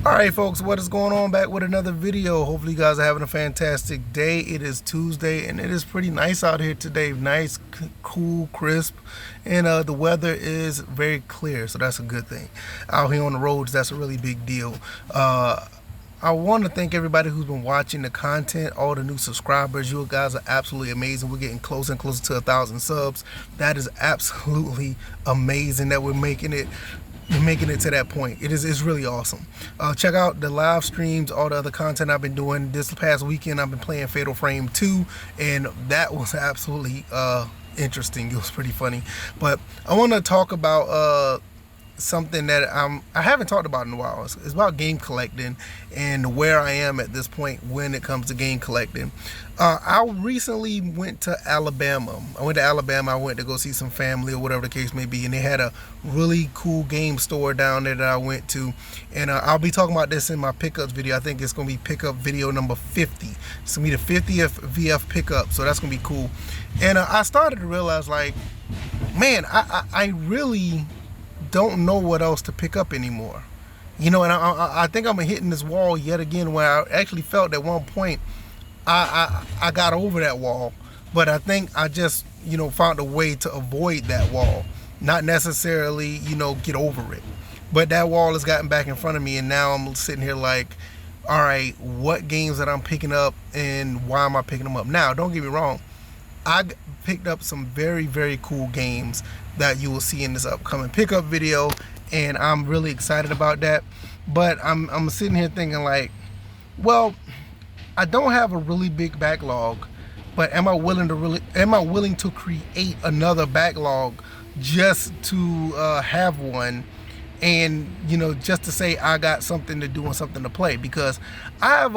Alright folks, what is going on? Back with another video. Hopefully you guys are having a fantastic day. It is Tuesday and it is pretty nice out here today. Nice, cool, crisp, and the weather is very clear, so that's a good thing. Out here on the roads, that's a really big deal. I want to thank everybody who's been watching the content, all the new subscribers. You guys are absolutely amazing. We're getting closer and closer to 1,000 subs. That is absolutely amazing that we're making it to that point. It's really awesome. Check out the live streams, all the other content I've been doing. This past weekend I've been playing Fatal Frame 2, and that was absolutely interesting. It was pretty funny. But I want to talk about something that I haven't talked about in a while. It's about game collecting and where I am at this point when it comes to game collecting. I recently went to Alabama. I went to go see some family or whatever the case may be, and they had a really cool game store down there that I went to, and I'll be talking about this in my pickups video. I think it's going to be pickup video number 50. It's going to be the 50th VF pickup, so that's going to be cool. And I started to realize, like, man, I really don't know what else to pick up anymore, and I think I'm hitting this wall yet again, where I actually felt at one point I got over that wall, but I think I just found a way to avoid that wall, not necessarily get over it, but that wall has gotten back in front of me, and now I'm sitting here like, all right, what games that I'm picking up and why am I picking them up? Now, don't get me wrong, I picked up some very, very cool games that you will see in this upcoming pickup video, and I'm really excited about that. But I'm sitting here thinking, like, well, I don't have a really big backlog, but am I willing to create another backlog just to have one, and just to say I got something to do and something to play? Because I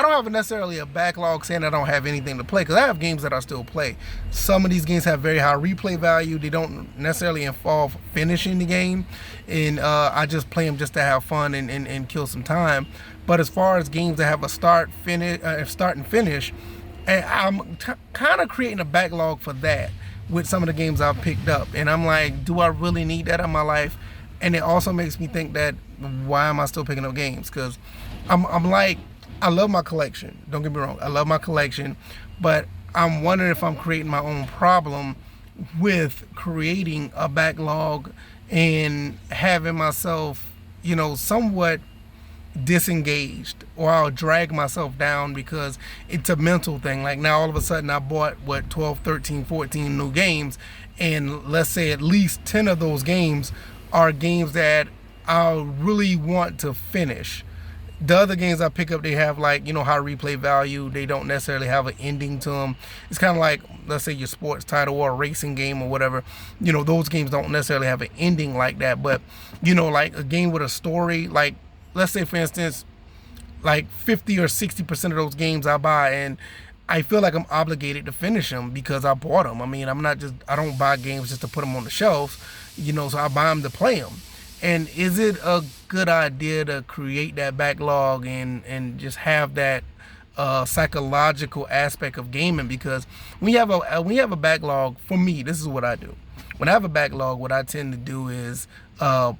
don't have necessarily a backlog saying I don't have anything to play, because I have games that I still play. Some of these games have very high replay value. They don't necessarily involve finishing the game, and I just play them just to have fun and kill some time. But as far as games that have a start and finish, and I'm kind of creating a backlog for that with some of the games I've picked up. And I'm like, do I really need that in my life? And it also makes me think that, why am I still picking up games? Because I'm like, I love my collection. Don't get me wrong. I love my collection, but I'm wondering if I'm creating my own problem with creating a backlog and having myself, somewhat disengaged, or I'll drag myself down because it's a mental thing. Like, now all of a sudden I bought 12, 13, 14 new games, and let's say at least 10 of those games are games that I really want to finish. The other games I pick up, they have high replay value. They don't necessarily have an ending to them. It's kind of like, let's say, your sports title or a racing game or whatever. Those games don't necessarily have an ending like that. But, like a game with a story, like, let's say, for instance, like 50 or 60% of those games I buy, and I feel like I'm obligated to finish them because I bought them. I mean, I don't buy games just to put them on the shelves, so I buy them to play them. And is it a good idea to create that backlog and just have that psychological aspect of gaming? Because when you have a backlog, for me, this is what I do. When I have a backlog, what I tend to do is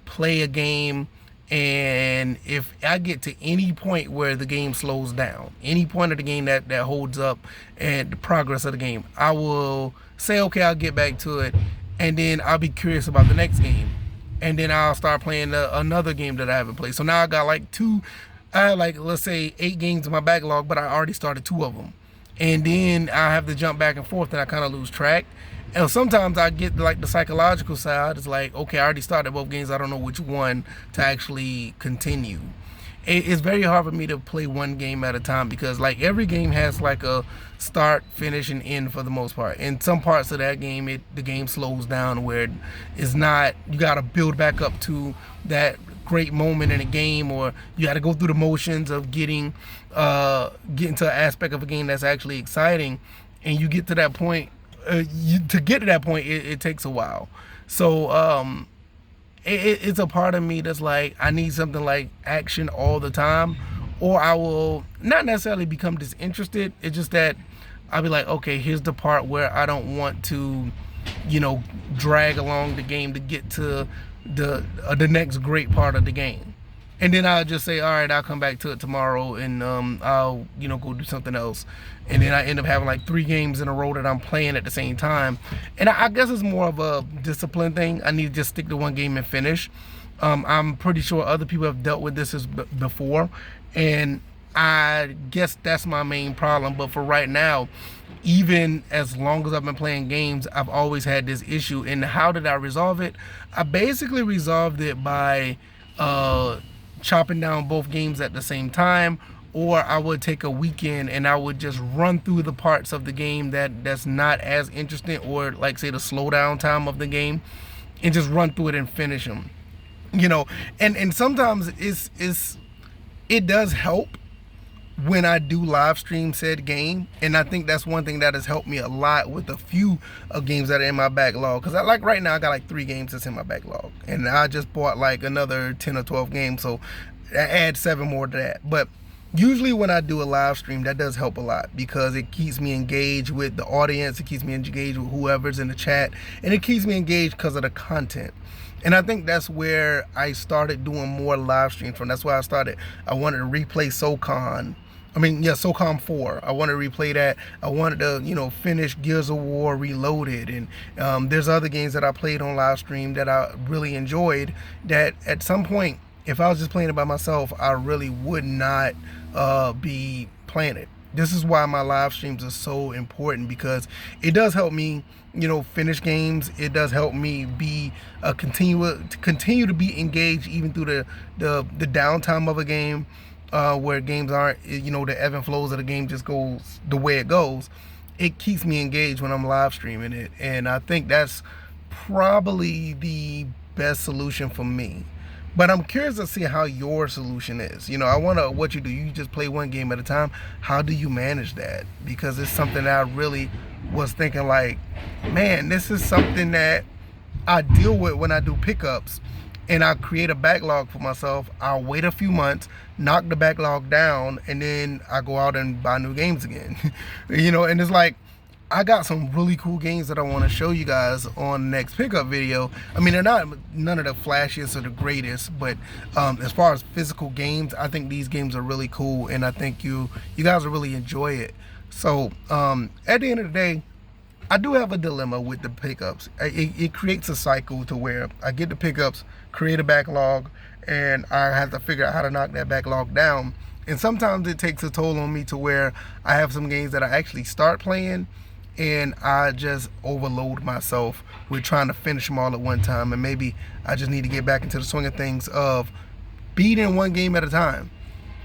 play a game, and if I get to any point where the game slows down, any point of the game that holds up and the progress of the game, I will say, okay, I'll get back to it, and then I'll be curious about the next game. And then I'll start playing another game that I haven't played. So now I got let's say 8 games in my backlog, but I already started 2 of them. And then I have to jump back and forth, and I kind of lose track. And sometimes I get like the psychological side. It's like, okay, I already started both games. I don't know which one to actually continue. It's very hard for me to play one game at a time, because like every game has like a start, finish, and end for the most part. In some parts of that game, the game slows down where it's not, you got to build back up to that great moment in a game, or you got to go through the motions of getting to an aspect of a game that's actually exciting, and you get to that point. To get to that point, it takes a while. So it's a part of me that's like, I need something like action all the time, or I will not necessarily become disinterested. It's just that I'll be like, okay, here's the part where I don't want to, drag along the game to get to the next great part of the game. and then I'll just say, all right, I'll come back to it tomorrow, and I'll go do something else, and then I end up having like 3 games in a row that I'm playing at the same time, and I guess it's more of a discipline thing. I need to just stick to one game and finish. I'm pretty sure other people have dealt with this before, and I guess that's my main problem. But for right now, even as long as I've been playing games, I've always had this issue. And how did I resolve it? I basically resolved it by chopping down both games at the same time, or I would take a weekend and I would just run through the parts of the game that's not as interesting, or like say the slowdown time of the game, and just run through it and finish them. And sometimes it does help when I do live stream said game, and I think that's one thing that has helped me a lot with a few of games that are in my backlog, because right now I got like 3 games that's in my backlog, and I just bought like another 10 or 12 games, so I add 7 more to that. But usually when I do a live stream, that does help a lot, because it keeps me engaged with the audience, it keeps me engaged with whoever's in the chat, and it keeps me engaged because of the content. And I think that's where I started doing more live streams from. That's why I wanted to replay SOCOM 4. I wanted to replay that. I wanted to, finish Gears of War Reloaded. And there's other games that I played on live stream that I really enjoyed, that at some point, if I was just playing it by myself, I really would not be playing it. This is why my live streams are so important, because it does help me, finish games. It does help me be continue to be engaged even through the downtime of a game, where games aren't, the ebb and flows of the game just goes the way it goes. It keeps me engaged when I'm live streaming it, and I think that's probably the best solution for me. But I'm curious to see how your solution is. I wonder what you do. You just play one game at a time. How do you manage that? Because it's something that I really was thinking like, man, this is something that I deal with when I do pickups, and I create a backlog for myself. I'll wait a few months, knock the backlog down, and then I go out and buy new games again. And it's like, I got some really cool games that I want to show you guys on the next pickup video. I mean, they're not none of the flashiest or the greatest, but as far as physical games, I think these games are really cool, and I think you guys will really enjoy it. So at the end of the day, I do have a dilemma with the pickups. It creates a cycle to where I get the pickups, create a backlog, and I have to figure out how to knock that backlog down. And sometimes it takes a toll on me to where I have some games that I actually start playing, and I just overload myself with trying to finish them all at one time, and maybe I just need to get back into the swing of things of beating one game at a time.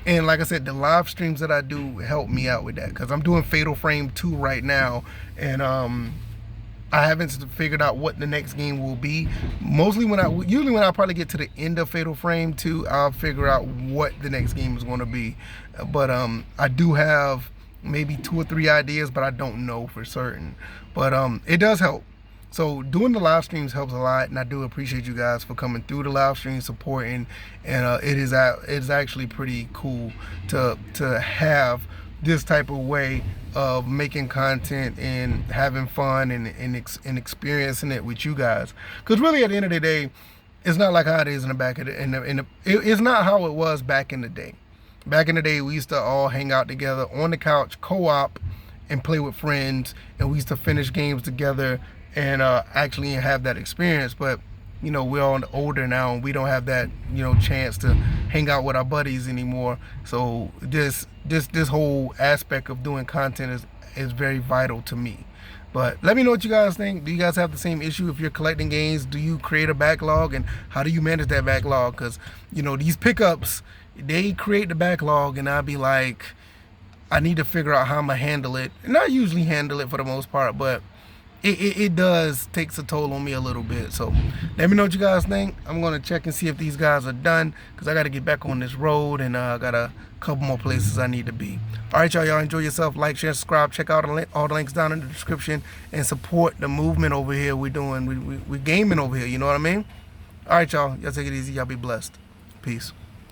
And like I said, the live streams that I do help me out with that, because I'm doing Fatal Frame 2 right now, and I haven't figured out what the next game will be. Usually when I probably get to the end of Fatal Frame 2, I'll figure out what the next game is going to be. But I do have maybe 2 or 3 ideas, but I don't know for certain. But it does help. So doing the live streams helps a lot, and I do appreciate you guys for coming through the live stream, supporting, and it is actually pretty cool to have this type of way of making content and having fun and experiencing it with you guys. Because really, at the end of the day, it's not like how it is in the back of it's not how it was back in the day. Back in the day, we used to all hang out together on the couch, co-op, and play with friends, and we used to finish games together and actually have that experience. But we're all older now, and we don't have that chance to hang out with our buddies anymore. So this whole aspect of doing content is very vital to me. But let me know what you guys think. Do you guys have the same issue if you're collecting games? Do you create a backlog, and how do you manage that backlog? Because these pickups, they create the backlog, and I'll be like, I need to figure out how I'm gonna handle it. And I usually handle it for the most part, but it does takes a toll on me a little bit. So let me know what you guys think. I'm gonna check and see if these guys are done, because I got to get back on this road, and I got a couple more places I need to be. All right, y'all enjoy yourself. Like, share, subscribe. Check out all the links down in the description, and support the movement over here. We're doing we're gaming over here, you know what I mean? All right, y'all take it easy. Y'all be blessed. Peace.